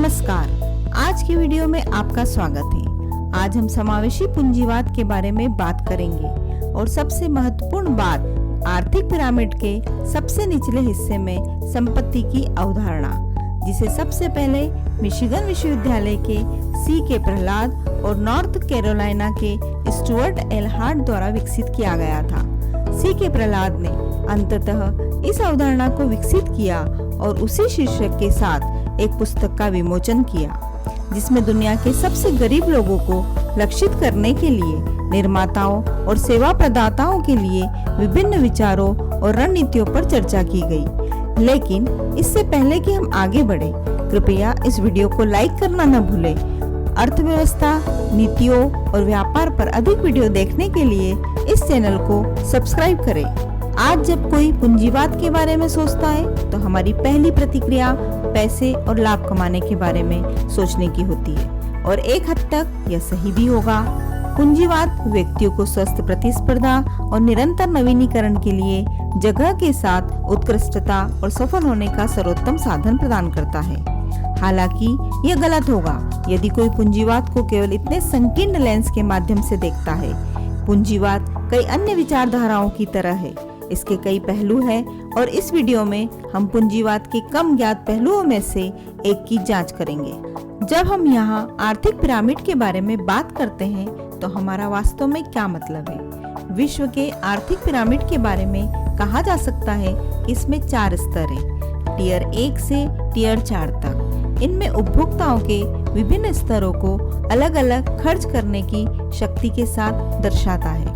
नमस्कार। आज की वीडियो में आपका स्वागत है। आज हम समावेशी पूंजीवाद के बारे में बात करेंगे और सबसे महत्वपूर्ण बात आर्थिक पिरामिड के सबसे निचले हिस्से में संपत्ति की अवधारणा, जिसे सबसे पहले मिशिगन विश्वविद्यालय के के प्रहलाद और नॉर्थ कैरोलिना के स्टुअर्ट एल हार्ट द्वारा विकसित किया गया था। के प्रहलाद ने अंततः इस अवधारणा को विकसित किया और उसी शीर्षक के साथ एक पुस्तक का विमोचन किया, जिसमें दुनिया के सबसे गरीब लोगों को लक्षित करने के लिए निर्माताओं और सेवा प्रदाताओं के लिए विभिन्न विचारों और रणनीतियों पर चर्चा की गई। लेकिन इससे पहले कि हम आगे बढ़े, कृपया इस वीडियो को लाइक करना न भूलें। अर्थव्यवस्था, नीतियों और व्यापार पर अधिक वीडियो देखने के लिए इस चैनल को सब्सक्राइब करें। आज जब कोई पूंजीवाद के बारे में सोचता है तो हमारी पहली प्रतिक्रिया पैसे और लाभ कमाने के बारे में सोचने की होती है, और एक हद तक यह सही भी होगा। पूंजीवाद व्यक्तियों को स्वस्थ प्रतिस्पर्धा और निरंतर नवीनीकरण के लिए जगह के साथ उत्कृष्टता और सफल होने का सर्वोत्तम साधन प्रदान करता है। हालांकि यह गलत होगा यदि कोई पूंजीवाद को केवल इतने संकीर्ण लेंस के माध्यम से देखता है। पूंजीवाद कई अन्य विचारधाराओं की तरह है। इसके कई पहलू हैं और इस वीडियो में हम पूंजीवाद के कम ज्ञात पहलुओं में से एक की जांच करेंगे। जब हम यहाँ आर्थिक पिरामिड के बारे में बात करते हैं तो हमारा वास्तव में क्या मतलब है? विश्व के आर्थिक पिरामिड के बारे में कहा जा सकता है कि इसमें 4 स्तर हैं, टियर 1 से टियर 4 तक। इनमें उपभोक्ताओं के विभिन्न स्तरों को अलग अलग खर्च करने की शक्ति के साथ दर्शाता है।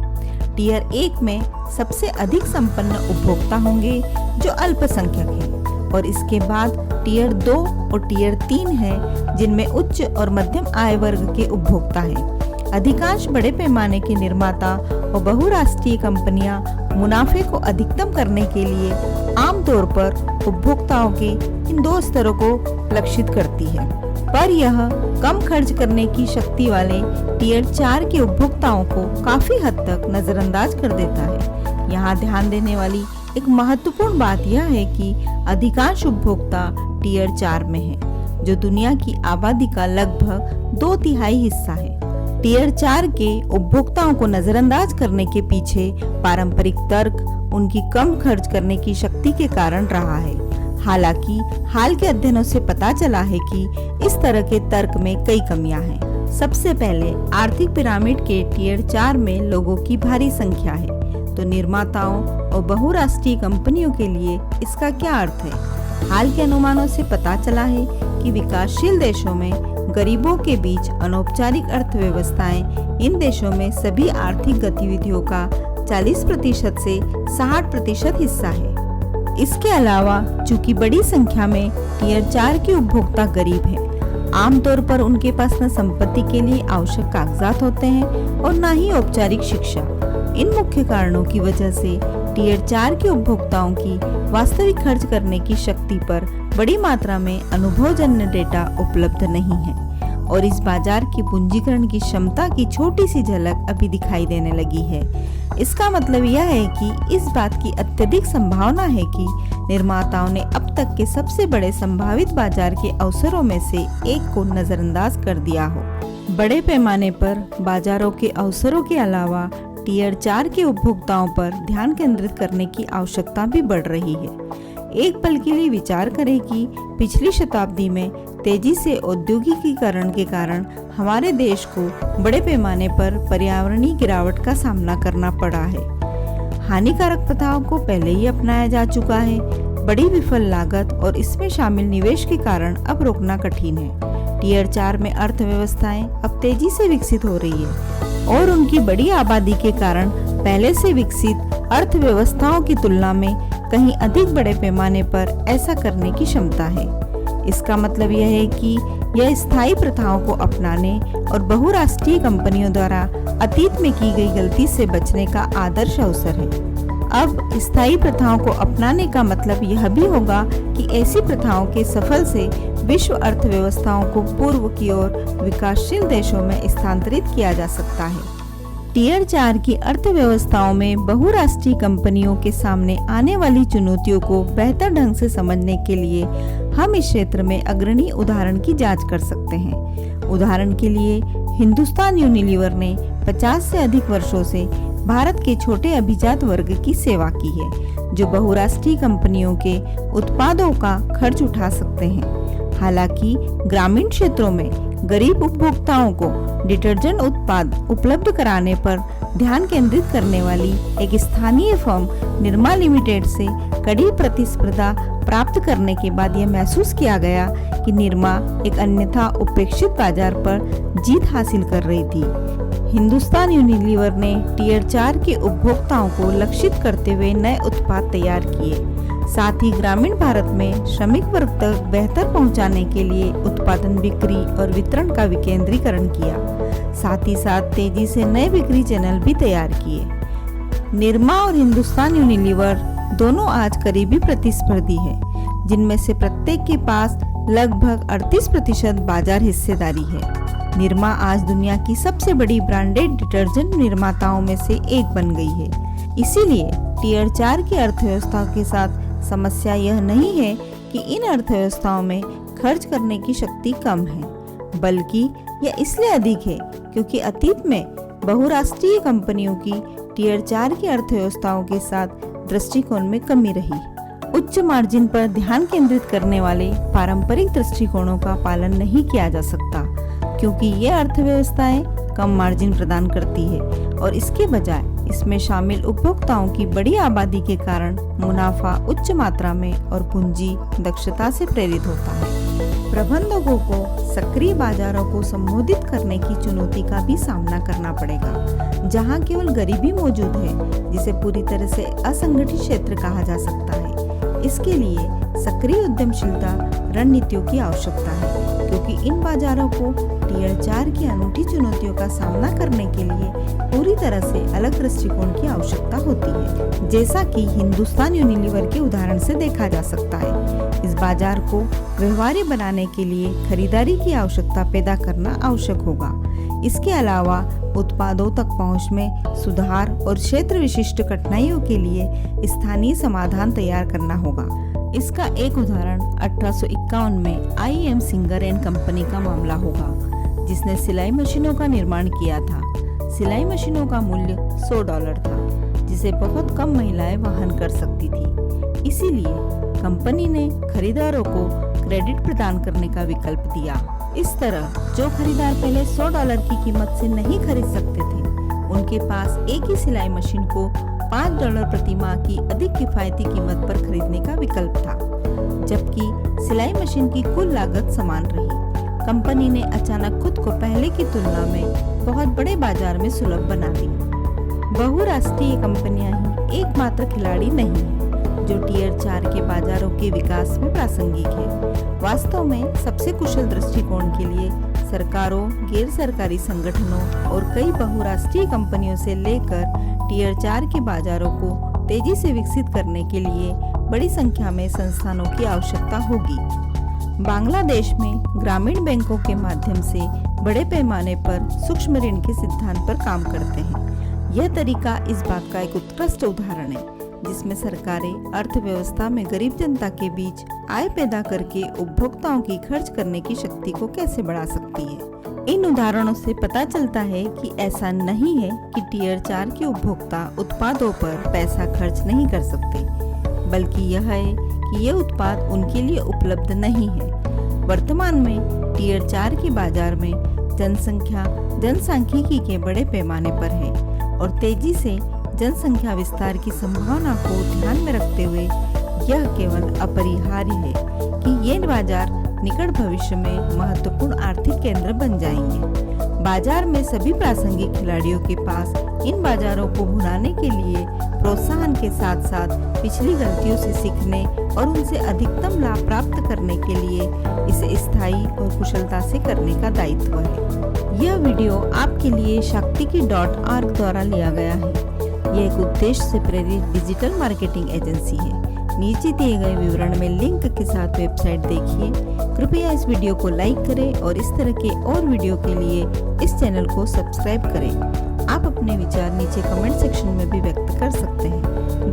टियर 1 में सबसे अधिक संपन्न उपभोक्ता होंगे जो अल्पसंख्यक हैं, और इसके बाद टियर 2 और टियर 3 है जिनमें उच्च और मध्यम आय वर्ग के उपभोक्ता हैं। अधिकांश बड़े पैमाने के निर्माता और बहुराष्ट्रीय कंपनियां मुनाफे को अधिकतम करने के लिए आमतौर पर उपभोक्ताओं के इन 2 स्तरों को लक्षित करती है, पर यह कम खर्च करने की शक्ति वाले टियर 4 के उपभोक्ताओं को काफी हद तक नजरअंदाज कर देता है। यहाँ ध्यान देने वाली एक महत्वपूर्ण बात यह है कि अधिकांश उपभोक्ता टियर 4 में हैं, जो दुनिया की आबादी का लगभग 2/3 हिस्सा है। टियर 4 के उपभोक्ताओं को नजरअंदाज करने के पीछे पारंपरिक तर्क उनकी कम खर्च करने की शक्ति के कारण रहा है। हालांकि हाल के अध्ययनों से पता चला है कि इस तरह के तर्क में कई कमियां हैं। सबसे पहले आर्थिक पिरामिड के टियर 4 में लोगों की भारी संख्या है, तो निर्माताओं और बहुराष्ट्रीय कंपनियों के लिए इसका क्या अर्थ है? हाल के अनुमानों से पता चला है कि विकासशील देशों में गरीबों के बीच अनौपचारिक अर्थव्यवस्थाएं इन देशों में सभी आर्थिक गतिविधियों का 40% से 60% हिस्सा है। इसके अलावा चूंकि बड़ी संख्या में टियर 4 के उपभोक्ता गरीब हैं, आमतौर पर उनके पास न संपत्ति के लिए आवश्यक कागजात होते हैं और न ही औपचारिक शिक्षा। इन मुख्य कारणों की वजह से टियर 4 के उपभोक्ताओं की वास्तविक खर्च करने की शक्ति पर बड़ी मात्रा में अनुभवजन्य डेटा उपलब्ध नहीं है, और इस बाजार की पूंजीकरण की क्षमता की छोटी सी झलक अभी दिखाई देने लगी है। इसका मतलब यह है कि इस बात की अत्यधिक संभावना है कि निर्माताओं ने अब तक के सबसे बड़े संभावित बाजार के अवसरों में से एक को नजरअंदाज कर दिया हो। बड़े पैमाने पर बाजारों के अवसरों के अलावा टियर 4 के उपभोक्ताओं पर ध्यान केंद्रित करने की आवश्यकता भी बढ़ रही है। एक पल के लिए विचार करें कि पिछली शताब्दी में तेजी से औद्योगिकीकरण के कारण हमारे देश को बड़े पैमाने पर पर्यावरणीय गिरावट का सामना करना पड़ा है। हानिकारक प्रथाओं को पहले ही अपनाया जा चुका है। बड़ी विफल लागत और इसमें शामिल निवेश के कारण अब रोकना कठिन है। टियर 4 में अर्थव्यवस्थाएं अब तेजी से विकसित हो रही है और उनकी बड़ी आबादी के कारण पहले से विकसित अर्थव्यवस्थाओं की तुलना में कहीं अधिक बड़े पैमाने पर ऐसा करने की क्षमता है। इसका मतलब यह है कि यह स्थायी प्रथाओं को अपनाने और बहुराष्ट्रीय कंपनियों द्वारा अतीत में की गई गलती से बचने का आदर्श अवसर है। अब स्थायी प्रथाओं को अपनाने का मतलब यह भी होगा कि ऐसी प्रथाओं के सफल से विश्व अर्थव्यवस्थाओं को पूर्व की ओर विकासशील देशों में स्थानांतरित किया जा सकता है। टियर 4 की अर्थव्यवस्थाओं में बहुराष्ट्रीय कंपनियों के सामने आने वाली चुनौतियों को बेहतर ढंग से समझने के लिए हम इस क्षेत्र में अग्रणी उदाहरण की जांच कर सकते हैं। उदाहरण के लिए हिंदुस्तान यूनिलीवर ने 50 से अधिक वर्षों से भारत के छोटे अभिजात वर्ग की सेवा की है, जो बहुराष्ट्रीय कंपनियों के उत्पादों का खर्च उठा सकते हैं। हालांकि ग्रामीण क्षेत्रों में गरीब उपभोक्ताओं को डिटर्जेंट उत्पाद उपलब्ध कराने पर ध्यान केंद्रित करने वाली एक स्थानीय फर्म निरमा लिमिटेड से कड़ी प्रतिस्पर्धा प्राप्त करने के बाद यह महसूस किया गया कि निरमा एक अन्यथा उपेक्षित बाजार पर जीत हासिल कर रही थी। हिंदुस्तान यूनिलीवर ने टियर 4 के उपभोक्ताओं को लक्षित करते हुए नए उत्पाद तैयार किए। साथ ही ग्रामीण भारत में श्रमिक वर्ग तक बेहतर पहुंचाने के लिए उत्पादन, बिक्री और वितरण का विकेंद्रीकरण किया। साथ ही साथ तेजी से नए बिक्री चैनल भी तैयार किए। निरमा और हिंदुस्तान यूनिलीवर दोनों आज करीबी प्रतिस्पर्धी हैं, जिनमें से प्रत्येक के पास लगभग 38% बाजार हिस्सेदारी है। निरमा आज दुनिया की सबसे बड़ी ब्रांडेड डिटर्जेंट निर्माताओं में से एक बन गई है। इसीलिए टियर 4 की अर्थव्यवस्था के साथ समस्या यह नहीं है कि इन अर्थव्यवस्थाओं में खर्च करने की शक्ति कम है, बल्कि यह इसलिए अधिक है क्योंकि अतीत में बहुराष्ट्रीय कंपनियों की टियर 4 की अर्थव्यवस्थाओं के साथ दृष्टिकोण में कमी रही। उच्च मार्जिन पर ध्यान केंद्रित करने वाले पारंपरिक दृष्टिकोणों का पालन नहीं किया जा सकता, क्योंकि ये अर्थव्यवस्थाएं कम मार्जिन प्रदान करती है और इसके बजाय इसमें शामिल उपभोक्ताओं की बड़ी आबादी के कारण मुनाफा उच्च मात्रा में और पूंजी दक्षता से प्रेरित होता है। प्रबंधकों को सक्रिय बाजारों को संबोधित करने की चुनौती का भी सामना करना पड़ेगा, जहां केवल गरीबी मौजूद है, जिसे पूरी तरह से असंगठित क्षेत्र कहा जा सकता है। इसके लिए सक्रिय उद्यमशीलता रणनीतियों की आवश्यकता है, क्योंकि इन बाजारों को टियर 4 की अनूठी चुनौतियों का सामना करने के लिए पूरी तरह से अलग दृष्टिकोण की आवश्यकता होती है, जैसा कि हिंदुस्तान यूनिलीवर के उदाहरण से देखा जा सकता है। इस बाजार को व्यवहार्य बनाने के लिए खरीदारी की आवश्यकता पैदा करना आवश्यक होगा। इसके अलावा उत्पादों तक पहुंच में सुधार और क्षेत्र विशिष्ट कठिनाइयों के लिए स्थानीय समाधान तैयार करना होगा। इसका एक उदाहरण 1851 में IM सिंगर एंड कंपनी का मामला होगा, जिसने सिलाई मशीनों का निर्माण किया था। सिलाई मशीनों का मूल्य $100 था, जिसे बहुत कम महिलाएं वहन कर सकती थी। इसीलिए कंपनी ने खरीदारों को क्रेडिट प्रदान करने का विकल्प दिया। इस तरह जो खरीदार पहले $100 की कीमत से नहीं खरीद सकते थे, उनके पास एक ही सिलाई मशीन को $5 प्रति माह की अधिक किफायती कीमत पर खरीदने का विकल्प था, जबकि सिलाई मशीन की कुल लागत समान रही। कंपनी ने अचानक खुद को पहले की तुलना में बहुत बड़े बाजार में सुलभ बना दी। बहुराष्ट्रीय कंपनियां ही एकमात्र खिलाड़ी नहीं है जो टियर 4 के बाजारों के विकास में प्रासंगिक है। वास्तव में सबसे कुशल दृष्टिकोण के लिए सरकारों, गैर सरकारी संगठनों और कई बहुराष्ट्रीय कंपनियों से लेकर टियर 4 के बाजारों को तेजी से विकसित करने के लिए बड़ी संख्या में संस्थानों की आवश्यकता होगी। बांग्लादेश में ग्रामीण बैंकों के माध्यम से बड़े पैमाने पर सूक्ष्म ऋण के सिद्धांत पर काम करते हैं। यह तरीका इस बात का एक उत्कृष्ट उदाहरण है, जिसमें सरकारें अर्थव्यवस्था में गरीब जनता के बीच आय पैदा करके उपभोक्ताओं की खर्च करने की शक्ति को कैसे बढ़ा सकती है। इन उदाहरणों से पता चलता है कि ऐसा नहीं है कि टियर 4 के उपभोक्ता उत्पादों पर पैसा खर्च नहीं कर सकते, बल्कि यह है कि ये उत्पाद उनके लिए उपलब्ध नहीं है। वर्तमान में टियर 4 के बाजार में जनसंख्या जनसांख्यिकी के बड़े पैमाने पर है और तेजी से जनसंख्या विस्तार की संभावना को ध्यान में रखते हुए यह केवल अपरिहार्य है कि ये बाजार निकट भविष्य में महत्वपूर्ण आर्थिक केंद्र बन जाएंगे। बाजार में सभी प्रासंगिक खिलाड़ियों के पास इन बाजारों को भुनाने के लिए प्रोत्साहन के साथ साथ पिछली गलतियों से सीखने और उनसे अधिकतम लाभ प्राप्त करने के लिए इसे स्थायी और कुशलता से करने का दायित्व है। यह वीडियो आपके लिए शक्तिकी.org द्वारा लिया गया है। यह एक उद्देश्य से प्रेरित डिजिटल मार्केटिंग एजेंसी है। नीचे दिए गए विवरण में लिंक के साथ वेबसाइट देखिए। कृपया इस वीडियो को लाइक करें और इस तरह के और वीडियो के लिए इस चैनल को सब्सक्राइब करें। आप अपने विचार नीचे कमेंट सेक्शन में भी व्यक्त कर सकते हैं।